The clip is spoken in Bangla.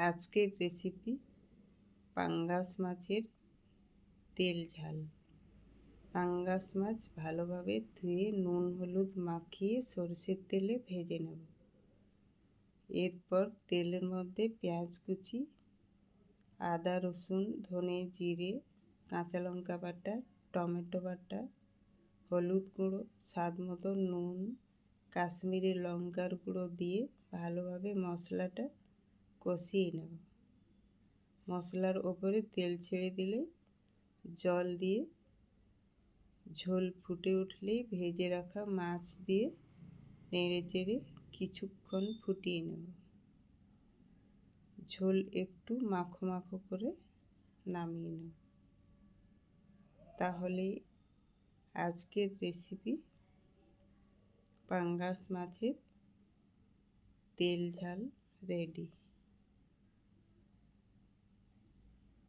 আজকের রেসিপি পাঙ্গাস মাছের তেল ঝাল। পাঙ্গাস মাছ ভালোভাবে ধুয়ে নুন হলুদ মাখিয়ে সরষের তেলে ভেজে নেব। এরপর তেলের মধ্যে পেঁয়াজ কুচি, আদা রসুন ধনে জিরে কাঁচা লঙ্কা বাটা, টমেটো বাটা, হলুদ গুঁড়ো, স্বাদ মতো নুন, কাশ্মীরি লঙ্কার গুঁড়ো দিয়ে ভালোভাবে মশলাটা কষিয়ে নেব। মশলার ওপরে তেল ছেড়ে দিলে জল দিয়ে ঝোল ফুটে উঠলেই ভেজে রাখা মাছ দিয়ে নেড়ে চেড়ে কিছুক্ষণ ফুটিয়ে নেব। ঝোল একটু মাখো মাখো করে নামিয়ে নেব। তাহলেই আজকের রেসিপি পাঙ্গাস মাছের তেল ঝাল রেডি।